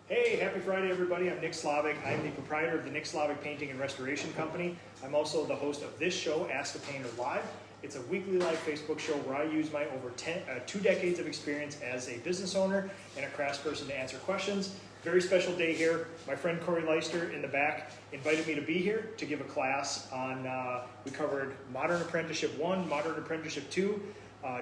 Hey, happy Friday, everybody. I'm Nick Slavic. I'm the proprietor of the Nick Slavic Painting and Restoration Company. I'm also the host of this show, Ask a Painter Live. It's a weekly live Facebook show where I use my over 2 decades of experience as a business owner and a craftsperson to answer questions. Very special day here. My friend Corrie Leister in the back invited me to be here to give a class on, we covered Modern Apprenticeship 1, Modern Apprenticeship 2,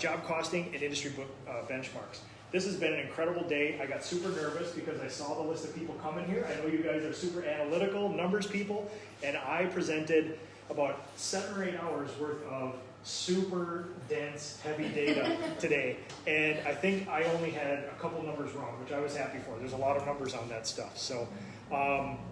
job costing, and industry book benchmarks. This has been an incredible day. I got super nervous because I saw the list of people coming here. I know you guys are super analytical, numbers people, and I presented about 7 or 8 hours worth of super dense, heavy data today. And I think I only had a couple numbers wrong, which I was happy for. There's a lot of numbers on that stuff. So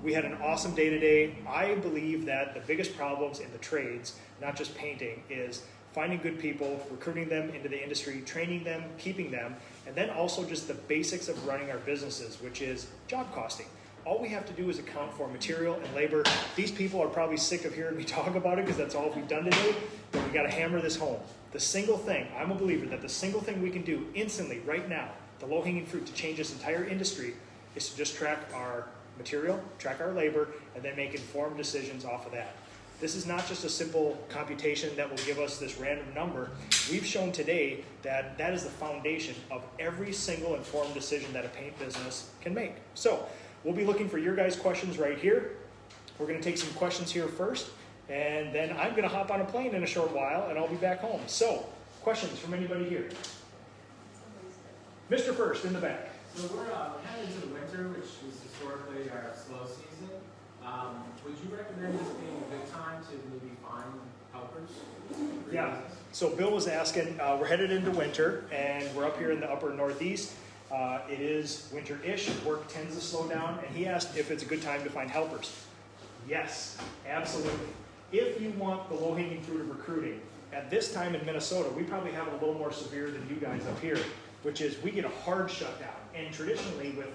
we had an awesome day today. I believe that the biggest problems in the trades, not just painting, is finding good people, recruiting them into the industry, training them, keeping them, and then also just the basics of running our businesses, which is job costing. All we have to do is account for material and labor. These people are probably sick of hearing me talk about it because that's all we've done today, but we gotta hammer this home. The single thing, I'm a believer that the single thing we can do instantly, right now, the low-hanging fruit to change this entire industry is to just track our material, track our labor, and then make informed decisions off of that. This is not just a simple computation that will give us this random number. We've shown today that that is the foundation of every single informed decision that a paint business can make. So we'll be looking for your guys' questions right here. We're going to take some questions here first, and then I'm going to hop on a plane in a short while, and I'll be back home. So, questions from anybody here? Mr. First, in the back. So we're heading into the winter, which is historically our slow season. Would you recommend this being a good time to maybe find helpers? Yeah, so Bill was asking, we're headed into winter, and we're up here in the upper Northeast. It is winter-ish, work tends to slow down, and he asked if it's a good time to find helpers. Yes, absolutely. If you want the low-hanging fruit of recruiting, at this time in Minnesota, we probably have it a little more severe than you guys up here, which is we get a hard shutdown. And traditionally with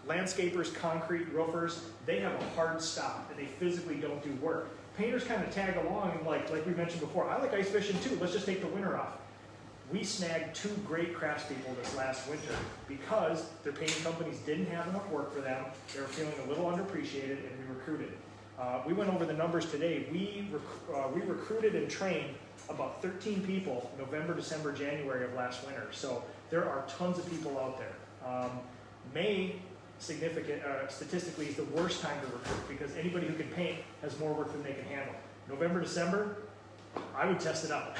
landscapers, concrete, roofers, they have a hard stop and they physically don't do work. Painters kind of tag along and like we mentioned before, I like ice fishing too, let's just take the winter off. We snagged 2 great craftspeople this last winter because their painting companies didn't have enough work for them. They were feeling a little underappreciated, and we recruited. We went over the numbers today. We recruited and trained about 13 people November, December, January of last winter. So there are tons of people out there. May, statistically, is the worst time to recruit because anybody who can paint has more work than they can handle. November, December, I would test it out.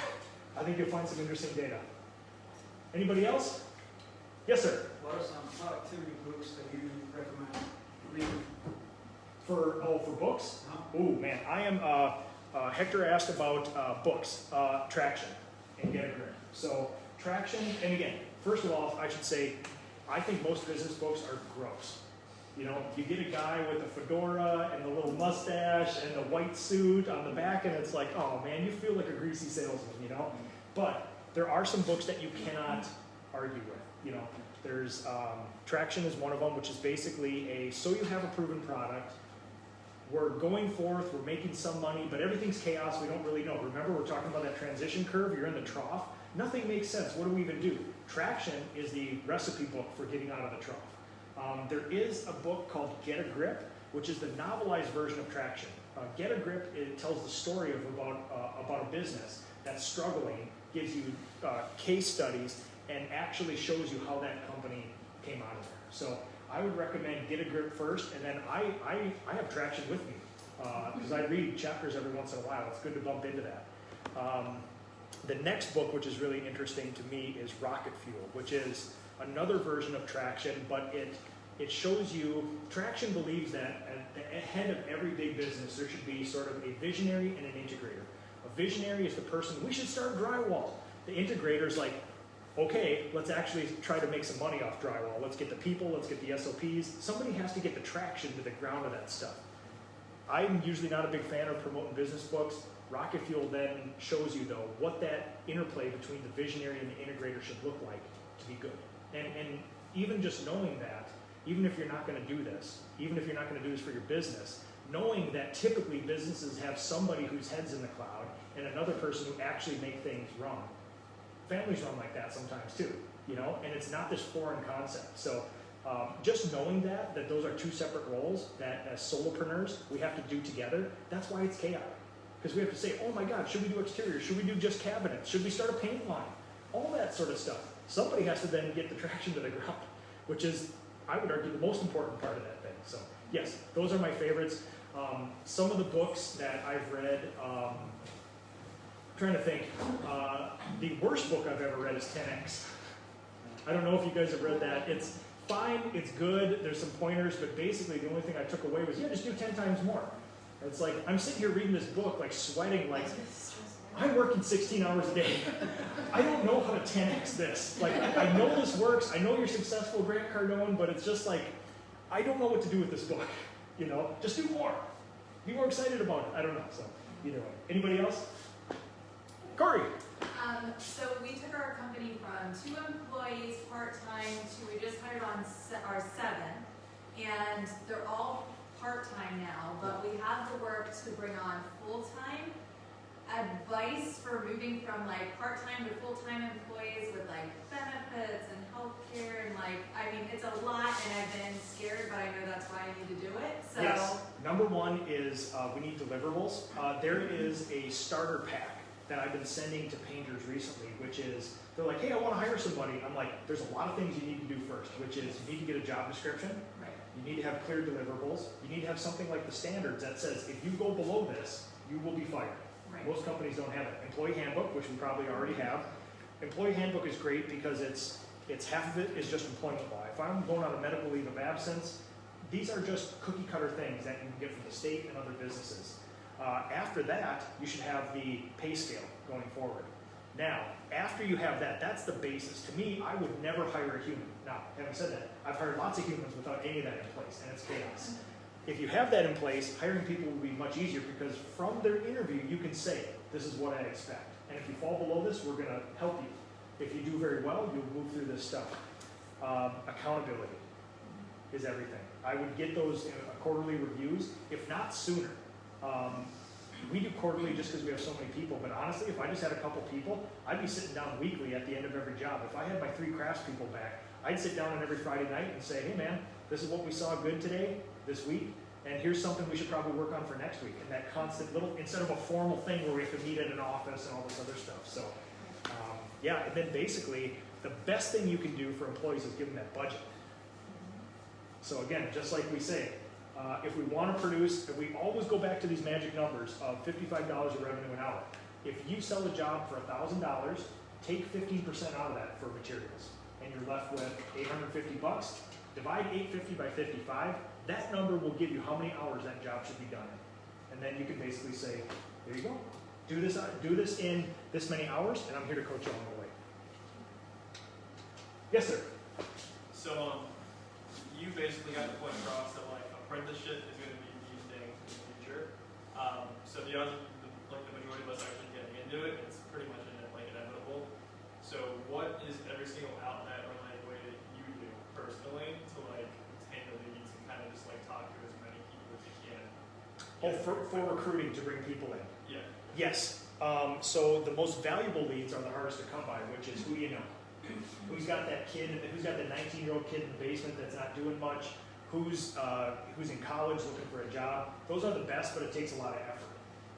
I think you'll find some interesting data. Anybody else? Yes, sir. What are some productivity books that you recommend reading? For books? Oh man, I am. Hector asked about books, Traction, and Get a Grip. So Traction, and again, first of all, I should say, I think most business books are gross. You know, you get a guy with a fedora and the little mustache and the white suit on the back, and it's like, oh man, you feel like a greasy salesman, you know? But there are some books that you cannot argue with, you know? There's, Traction is one of them, which is basically so you have a proven product, we're going forth, we're making some money, but everything's chaos, we don't really know. Remember, we're talking about that transition curve, you're in the trough, nothing makes sense, what do we even do? Traction is the recipe book for getting out of the trough. There is a book called Get a Grip, which is the novelized version of Traction. Get a Grip, it tells the story of about a business that's struggling, gives you case studies, and actually shows you how that company came out of there. So I would recommend Get a Grip first, and then I have Traction with me because I read chapters every once in a while. It's good to bump into that. The next book, which is really interesting to me, is Rocket Fuel, which is another version of Traction, but it shows you, Traction believes that at the head of every big business, there should be sort of a visionary and an integrator. A visionary is the person, we should start drywall. The integrator is like, okay, let's actually try to make some money off drywall. Let's get the people, let's get the SOPs. Somebody has to get the traction to the ground of that stuff. I'm usually not a big fan of promoting business books. Rocket Fuel then shows you, though, what that interplay between the visionary and the integrator should look like to be good. And even just knowing that, even if you're not going to do this, even if you're not going to do this for your business, knowing that typically businesses have somebody whose head's in the cloud and another person who actually make things run. Families run like that sometimes too, you know, and it's not this foreign concept. So Just knowing that those are two separate roles that as solopreneurs we have to do together, that's why it's chaotic. Because we have to say, oh my God, should we do exterior? Should we do just cabinets? Should we start a paint line? All that sort of stuff. Somebody has to then get the traction to the ground, which is, I would argue, the most important part of that thing. So yes, those are my favorites. Some of the books that I've read, I'm trying to think, the worst book I've ever read is 10X. I don't know if you guys have read that. It's fine, it's good, there's some pointers, but basically the only thing I took away was, yeah, just do 10 times more. It's like, I'm sitting here reading this book, like sweating, like, I'm working 16 hours a day. I don't know how to 10X this. Like, I know this works, I know you're successful, Grant Cardone, but it's just like, I don't know what to do with this book. You know, just do more. Be more excited about it. I don't know, so either way. Anybody else? Corrie. So we took our company from 2 employees part-time to, we just hired on our 7, and they're all part-time now, but we have the work to bring on full-time. Advice for moving from like part-time to full-time employees with like benefits and healthcare and like, I mean, it's a lot and I've been scared, but I know that's why I need to do it, so. Yes, number one is we need deliverables. There is a starter pack that I've been sending to painters recently, which is, they're like, hey, I want to hire somebody. I'm like, there's a lot of things you need to do first, which is you need to get a job description. Right. You need to have clear deliverables. You need to have something like the standards that says, if you go below this, you will be fired. Right. Most companies don't have it. Employee handbook, which we probably already have. Employee handbook is great because it's half of it is just employment law. If I'm going on a medical leave of absence, these are just cookie cutter things that you can get from the state and other businesses. After that, you should have the pay scale going forward. Now, after you have that, that's the basis. To me, I would never hire a human. Now, having said that, I've hired lots of humans without any of that in place, and it's chaos. If you have that in place, hiring people will be much easier because from their interview, you can say, this is what I expect. And if you fall below this, we're going to help you. If you do very well, you'll move through this stuff. Accountability is everything. I would get those quarterly reviews, if not sooner. We do quarterly just because we have so many people, but honestly, if I just had a couple people, I'd be sitting down weekly at the end of every job. If I had my 3 craftspeople back, I'd sit down on every Friday night and say, hey man, this is what we saw good today, this week, and here's something we should probably work on for next week. And that constant little, instead of a formal thing where we have to meet at an office and all this other stuff. So, yeah, and then basically, the best thing you can do for employees is give them that budget. So again, just like we say, if we want to produce, if we always go back to these magic numbers of $55 of revenue an hour. If you sell a job for $1,000, take 15% out of that for materials, and you're left with $850. Divide 850 by 55. That number will give you how many hours that job should be done in, and then you can basically say, there you go. Do this in this many hours, and I'm here to coach you along the way. Yes, sir. So you basically got the point across that like apprenticeship is going to be the thing in the future. So the majority of us actually getting into it, it's pretty much inevitable. So what is every single outlet or like way that you do personally to like obtain the leads and kind of just like talk to as many people as you can? Oh, for recruiting to bring people in. Yeah. Yes. So the most valuable leads are the hardest to come by, which is who you know. Who's got that kid? Who's got the 19-year-old kid in the basement that's not doing much? Who's in college looking for a job? Those are the best, but it takes a lot of effort.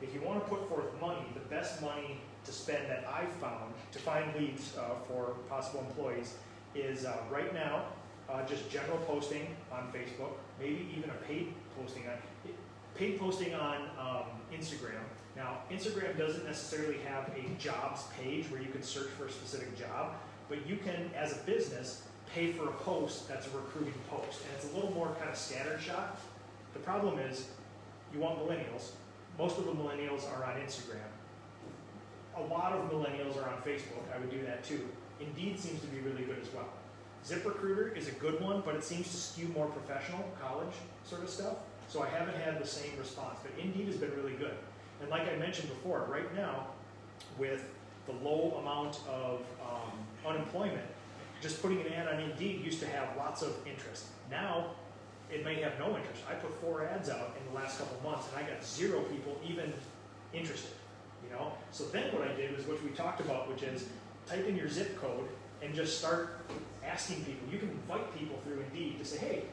If you want to put forth money, the best money to spend that I've found to find leads for possible employees is right now just general posting on Facebook, maybe even a paid posting on Instagram. Now, Instagram doesn't necessarily have a jobs page where you can search for a specific job, but you can, as a business, pay for a post that's a recruiting post. And it's a little more kind of scattershot. The problem is, you want millennials. Most of the millennials are on Instagram. A lot of millennials are on Facebook. I would do that too. Indeed seems to be really good as well. ZipRecruiter is a good one, but it seems to skew more professional, college sort of stuff. So I haven't had the same response, but Indeed has been really good. And like I mentioned before, right now, with the low amount of unemployment, just putting an ad on Indeed used to have lots of interest. Now, it may have no interest. I put 4 ads out in the last couple of months, and I got 0 people even interested. You know. So then what I did was what we talked about, which is type in your zip code and just start asking people. You can invite people through Indeed. Indeed to say, hey,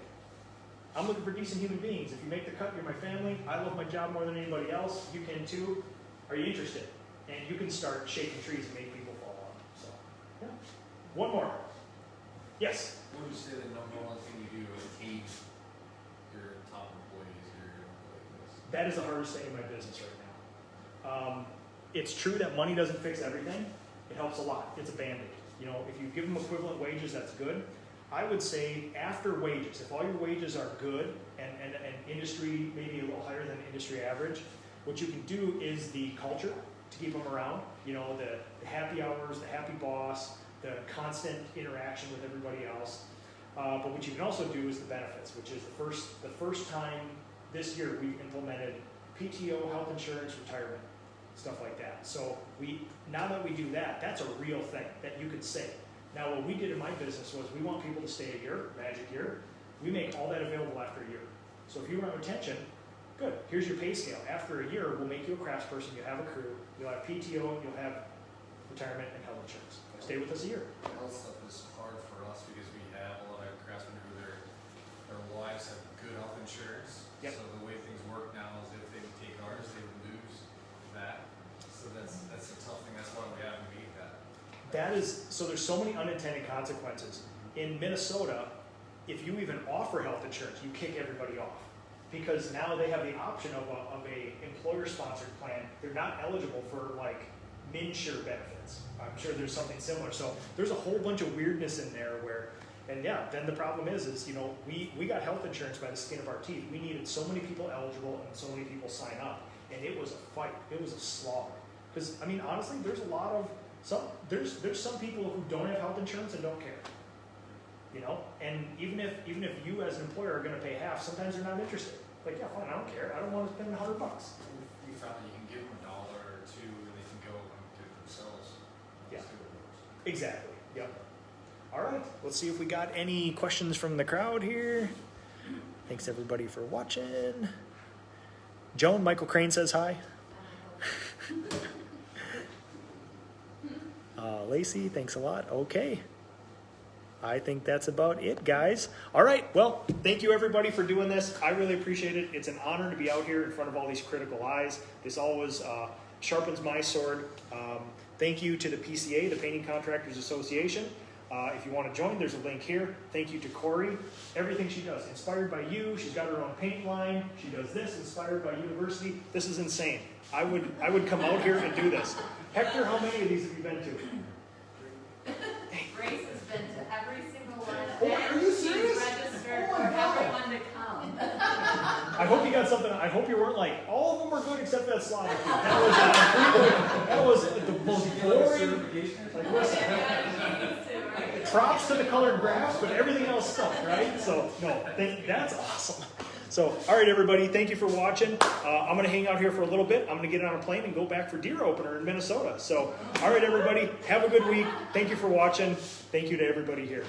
I'm looking for decent human beings. If you make the cut, you're my family. I love my job more than anybody else. You can too. Are you interested? And you can start shaking trees and make people fall on. So, yeah. One more. Yes? What would you say the number one thing you do to keep your top employees or your employees? That is the hardest thing in my business right now. It's true that money doesn't fix everything. It helps a lot. It's a Band-Aid. You know, if you give them equivalent wages, that's good. I would say after wages, if all your wages are good and industry maybe a little higher than industry average, what you can do is the culture to keep them around. You know, the happy hours, the happy boss, the constant interaction with everybody else. But what you can also do is the benefits, which is the first time this year we've implemented PTO, health insurance, retirement, stuff like that. So now that we do that, that's a real thing that you could say. Now what we did in my business was we want people to stay a year, magic year. We make all that available after a year. So if you want retention, good, here's your pay scale. After a year, we'll make you a craftsperson, you'll have a crew, you'll have PTO, you'll have retirement and health insurance. Stay with us a year. Health stuff is hard for us because we have a lot of craftsmen who their wives have good health insurance. Yep. So the way things work now is if they would take ours, they would lose that. So that's a tough thing. That's why we haven't made that. So there's so many unintended consequences. In Minnesota, if you even offer health insurance, you kick everybody off. Because now they have the option of a employer-sponsored plan. They're not eligible for like MNsure benefits. I'm sure there's something similar. So there's a whole bunch of weirdness in there where, and yeah, then the problem is you know, we got health insurance by the skin of our teeth. We needed so many people eligible and so many people sign up. And it was a fight. It was a slog. Because, I mean, honestly, there's a lot of, there's some people who don't have health insurance and don't care. You know? And even if you as an employer are going to pay half, sometimes they're not interested. Like, yeah, fine, I don't care. I don't want to spend $100. We found that you can give them $1 or $2 and they can go and do it themselves. Yeah. Let's do it. Exactly. Yep. All right. Let's see if we got any questions from the crowd here. Thanks everybody for watching. Joan, Michael Crane says hi. Lacey, thanks a lot. Okay. I think that's about it, guys. All right. Well, thank you everybody for doing this. I really appreciate it. It's an honor to be out here in front of all these critical eyes. This always sharpens my sword. Thank you to the PCA, the Painting Contractors Association. If you want to join, there's a link here. Thank you to Corrie. Everything she does, inspired by you. She's got her own paint line. She does this, inspired by university. This is insane. I would come out here and do this. Hector, how many of these have you been to? Grace has been to every single one. Oh, are you serious? She's registered Oh my for God. everyone to come. I hope you got something. I hope you weren't like, all of them were good except that Slavic food. That was the most boring. Like, listen, props to the colored graphs, but everything else sucked, right? So, no, that's awesome. So, all right, everybody, thank you for watching. I'm going to hang out here for a little bit. I'm going to get on a plane and go back for deer opener in Minnesota. So, all right, everybody, have a good week. Thank you for watching. Thank you to everybody here.